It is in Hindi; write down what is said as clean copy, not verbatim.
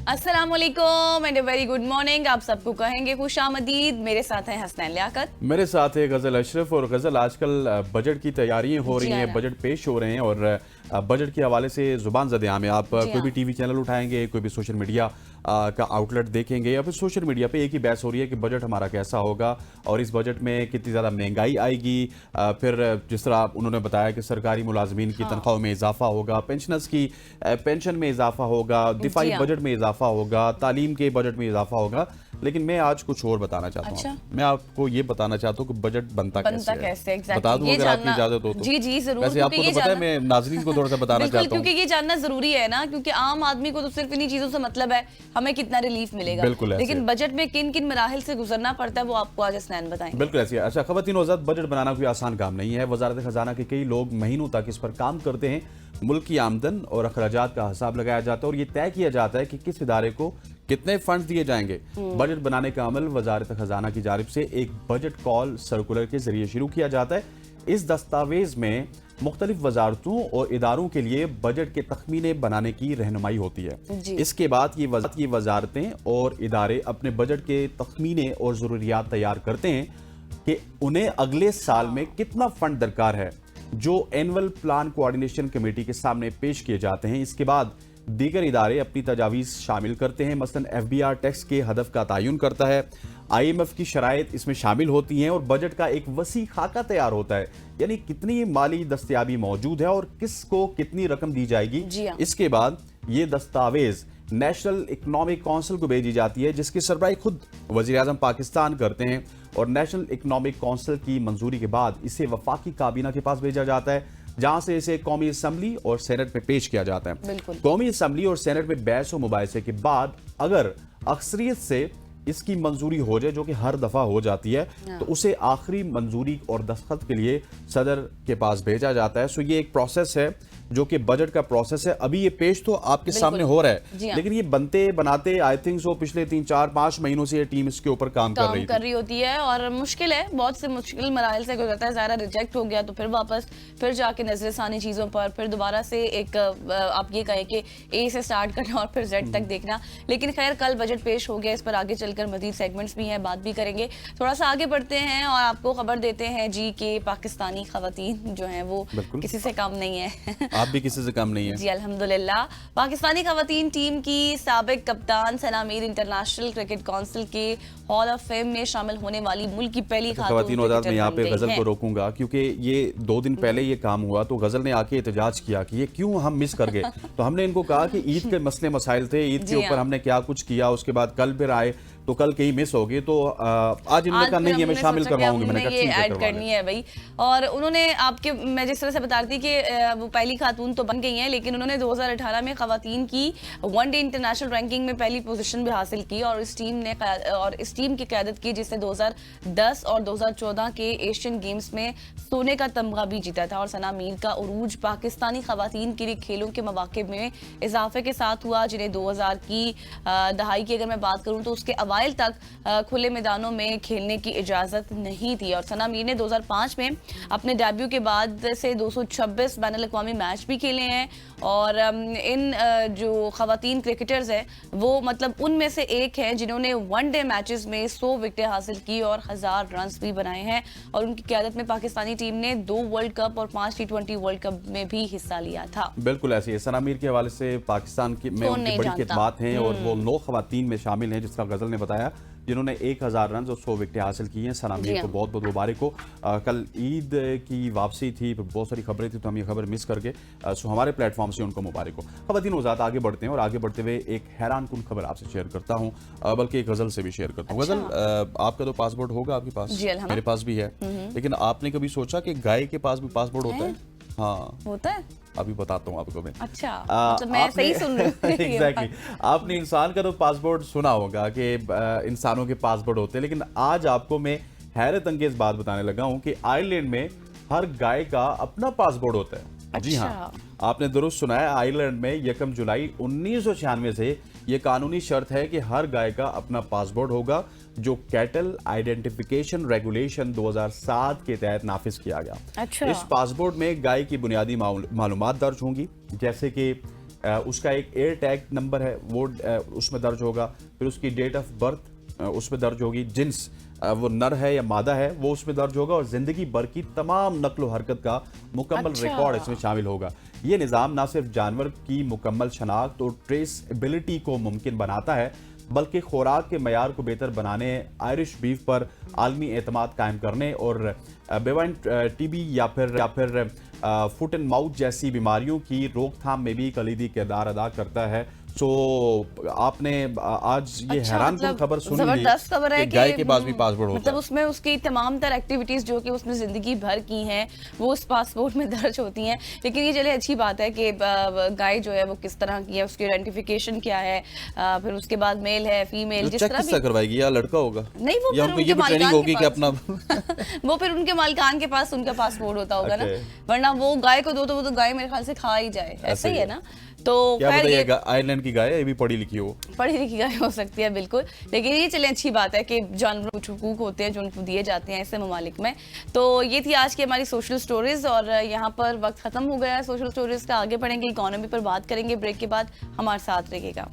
अस्सलाम वालेकुम एंड वेरी गुड मॉर्निंग। आप सबको कहेंगे खुशामदीद। मेरे साथ हैं हसनैन लियाकत, मेरे साथ है गजल अशरफ। और गजल, आजकल बजट की तैयारियां हो रही हैं, बजट पेश हो रहे हैं और बजट के हवाले से जुबान ज़द-ए-आम है। आप कोई भी टीवी चैनल उठाएंगे, कोई भी सोशल मीडिया का आउटलेट देखेंगे या फिर सोशल मीडिया पे एक ही बहस हो रही है कि बजट हमारा कैसा होगा और इस बजट में कितनी ज़्यादा महंगाई आएगी। फिर जिस तरह उन्होंने बताया कि सरकारी मुलाजमीन की तनख्वाहों में इजाफा होगा, पेंशनर्स की पेंशन में इजाफा होगा, दिफाई बजट में इजाफा होगा, तालीम के बजट में इजाफा होगा। लेकिन मैं आज कुछ और बताना चाहता हूँ। मैं आपको ये बताना चाहता हूँ कि बजट बनता कैसे exactly. बता दूं अगर आपकी इजाजत हो तो। जी जरूर। वैसे आपको तो पता है, मैं नाज़रीन को थोड़ा सा बताना चाहता हूँ क्योंकि ये जानना जरूरी है ना, क्योंकि आम आदमी को तो सिर्फ इन्हीं चीजों से मतलब है हमें कितना रिलीफ मिलेगा, लेकिन बजट में किन किन मराहिल से गुजरना पड़ता है वो आपको आज हसनैन बताएंगे। बिल्कुल ऐसे। अच्छा ख़वातीन हज़रात, बजट बनाना कोई आसान काम नहीं है। वज़ारत ख़जाना के कई लोग महीनों तक इस पर काम करते हैं। मुल्क की आमदन और अखराजात का हिसाब लगाया जाता है और ये तय किया जाता है कि किस इदारे को कितने फंड्स दिए जाएंगे। बजट बनाने का अमल वज़ारत ख़जाना की जानिब से एक बजट कॉल सर्कुलर के जरिए शुरू किया जाता है। इस दस्तावेज में मुख्तलिफ वजारतों और इदारों के लिए बजट के तखमीने बनाने की रहनुमाई होती है। इसके बाद ये वजारतें और इदारे अपने बजट के तखमीने और ज़रूरियात तैयार करते हैं कि उन्हें अगले साल में कितना फंड दरकार है, जो एनुअल प्लान कोऑर्डिनेशन कमेटी के सामने पेश किए जाते हैं। इसके बाद दीगर इदारे अपनी तजावीज़ शामिल करते हैं। मसलन FBR टैक्स के हदफ का तयन करता है, IMF की शराइत इसमें शामिल होती हैं और बजट का एक वसी खाका तैयार होता है, यानी कितनी माली दस्तयाबी मौजूद है और किसको कितनी रकम दी जाएगी। इसके बाद ये दस्तावेज नेशनल इकनॉमिक काउंसिल को भेजी जाती है, जिसकी सरबराही खुद वज़ीर आज़म पाकिस्तान करते हैं और नेशनल इकनॉमिक काउंसिल की मंजूरी के बाद इसे वफाकी काबीना के पास भेजा जाता है, जहां से इसे कौमी असम्बली और सेनेट में पेश किया जाता है। कौमी असम्बली और सेनेट में बहस और मुबाहिसे के बाद अगर अक्सरियत से इसकी मंजूरी हो जाए, जो कि हर दफा हो जाती है, तो उसे आखिरी मंजूरी और दस्तखत के लिए सदर के पास भेजा जाता है। सो ये एक प्रोसेस है जो कि बजट का प्रोसेस है। अभी ये पेश तो आपके सामने हो रहा है, लेकिन ये बनते बनाते आई थिंक सो पिछले 3-4-5 महीनों से ये टीम इसके ऊपर काम कर रही होती है और मुश्किल है, बहुत से मुश्किल मराइल से गुजरता है। ज़ाहिर रिजेक्ट हो गया तो फिर वापस फिर जाके नजरसानी चीज़ों पर फिर दोबारा से एक आप ये कहें कि A से स्टार्ट करना और फिर Z तक देखना। लेकिन खैर कल बजट पेश हो गया, इस पर आगे चलकर मजीद सेगमेंट्स भी हैं, बात भी करेंगे। थोड़ा सा आगे बढ़ते हैं और आपको खबर देते हैं जी कि पाकिस्तानी खवातीन जो हैं वो किसी से कम नहीं है। आप भी किसी से कम नहीं है। जी अल्हम्दुलिल्लाह। पाकिस्तानी खवातीन टीम की साबिक कप्तान सना मीर इंटरनेशनल क्रिकेट काउंसिल के हॉल ऑफ फेम में शामिल होने वाली मुल्क की पहली खवातीन। मैं यहाँ पे गजल को रोकूंगा क्योंकि ये 2 दिन पहले ये काम हुआ तो गजल ने आके एहतजाज किया कि ये क्यों हम मिस कर गए। तो हमने इनको कहा कि ईद के मसले मसाइल थे, ईद के ऊपर हमने क्या कुछ किया, उसके बाद कल फिर आए तो कल कहीं मिस हो गई, तो आज इन्होंने कहा नहीं है मैं शामिल करवाऊंगी, मैंने ये ऐड करनी है भाई। और उन्होंने आपके, मैं जिस तरह से बता रही थी कि वो पहली खातून तो बन गई हैं, लेकिन उन्होंने 2018 में खवातीन की वनडे इंटरनेशनल रैंकिंग में पहली पोजीशन भी हासिल की और इस टीम की क़यादत की, जिसने 2010 और 2014 के एशियन गेम्स में सोने का तमगा भी जीता था। और सना मीर का उरूज पाकिस्तानी खवातीन के लिए खेलों के मौके में इजाफे के साथ हुआ, जिन्हें 2000 की दहाई की अगर मैं बात करूं तो उसके अवाइल तक खुले मैदानों में खेलने की इजाजत नहीं थी। और सना मीर ने 2005 में अपने डेब्यू के बाद से 226 बैनुल अक़वामी मैच भी खेले हैं और इन जो खवातीन क्रिकेटर्स हैं वो मतलब उनमें से एक है जिन्होंने वनडे मैचेस में 100 विकेटें हासिल की और 1000 रन भी बनाए हैं। और उनकी क़यादत में पाकिस्तानी टीम ने 2 वर्ल्ड कप और 5 T20 वर्ल्ड कप में भी हिस्सा लिया था। बिल्कुल ऐसे ही सना मीर के हवाले से पाकिस्तान की में उनकी बड़ी खिदमत हैं और वो 9 खवातीन में शामिल हैं, जिसका गजल ने बताया, जिन्होंने 1000 रन और 100 विकेटें हासिल की हैं। सना मीर को बहुत बहुत मुबारक हो। कल ईद की वापसी थी, बहुत सारी खबरें थी तो हम ये खबर मिस करके, सो हमारे प्लेटफॉर्म से उनको मुबारक हो। खवातीन वज़ात आगे बढ़ते हैं और आगे बढ़ते हुए एक हैरान कुन खबर आपसे शेयर करता हूँ, बल्कि एक गजल से भी शेयर करता हूँ। गजल, आपका तो पासपोर्ट होगा आपके पास, मेरे पास भी है, लेकिन आपने कभी सोचा कि गाय के पास भी पासपोर्ट होता है? हाँ होता है, अभी बताता हूँ आपको मैं। अच्छा, मतलब मैं सही सुन रही हूँ। एग्जैक्टली। आपने इंसान का तो पासपोर्ट सुना होगा कि इंसानों के पासपोर्ट होते हैं, लेकिन आज आपको मैं हैरत अंगेज बात बताने लगा हूँ कि आयरलैंड में हर गाय का अपना पासपोर्ट होता है। अच्छा। जी हाँ, आपने दुरुस्त सुना है। आयरलैंड में 1 जुलाई 1996 से यह कानूनी शर्त है कि हर गाय का अपना पासपोर्ट होगा, जो कैटल आइडेंटिफिकेशन रेगुलेशन 2007 के तहत नाफिज किया गया। अच्छा। इस पासपोर्ट में गाय की बुनियादी मालूमात दर्ज होंगी, जैसे कि उसका एक एयर टैग नंबर है वो उसमें दर्ज होगा, फिर उसकी डेट ऑफ बर्थ उसमें दर्ज होगी, जिन्स वो नर है या मादा है वो उसमें दर्ज होगा, और जिंदगी भर की तमाम नक्लो हरकत का मुकम्मल रिकॉर्ड इसमें शामिल होगा। ये निज़ाम न सिर्फ जानवर की मुकम्मल शनाख्त और ट्रेसबिलिटी को मुमकिन बनाता है, बल्कि खुराक के मयार को बेहतर बनाने, आयरिश बीफ पर आलमी एतमाद कायम करने और बेवाइन टीबी या फिर फुट एंड माउथ जैसी बीमारियों की रोकथाम में भी कलीदी किरदार अदा करता है। सो आपने आज ये हैरान कन खबर सुनी, जबरदस्त खबर है कि गाय के पास भी पासपोर्ट होता मतलब है। उसमें उसकी तमाम तर एक्टिविटीज जो कि उसने जिंदगी भर की हैं वो उस पासपोर्ट में दर्ज होती हैं। लेकिन ये चले अच्छी बात है कि गाय जो है वो किस तरह की है, उसकी आइडेंटिफिकेशन क्या है, फिर उसके बाद मेल है फीमेल, जिस तरह भी करवाएगी या लड़का होगा, नहीं वो या फिर उनको उनके ये भी ट्रेनिंग मालिकान होगी के कि पास अपना वो फिर उनके मालिकान के पास उनका पासपोर्ट होता होगा ना, Okay. वरना वो गाय को दो तो वो तो गाय मेरे ख्याल से खा ही जाए, ऐसा ही है ना। तो क्या खैर बताइए, ये आयरलैंड की गाय है, ये भी पढ़ी लिखी हो, पढ़ी लिखी गाय हो सकती है बिल्कुल। लेकिन ये चले अच्छी बात है कि जानवरों को कुछ हुकूक होते हैं जो उनको दिए जाते हैं ऐसे ममालिक में। तो ये थी आज की हमारी सोशल स्टोरीज, और यहाँ पर वक्त खत्म हो गया है सोशल स्टोरीज का। आगे बढ़ेंगे, इकोनॉमी पर बात करेंगे ब्रेक के बाद, हमारे साथ रहिएगा।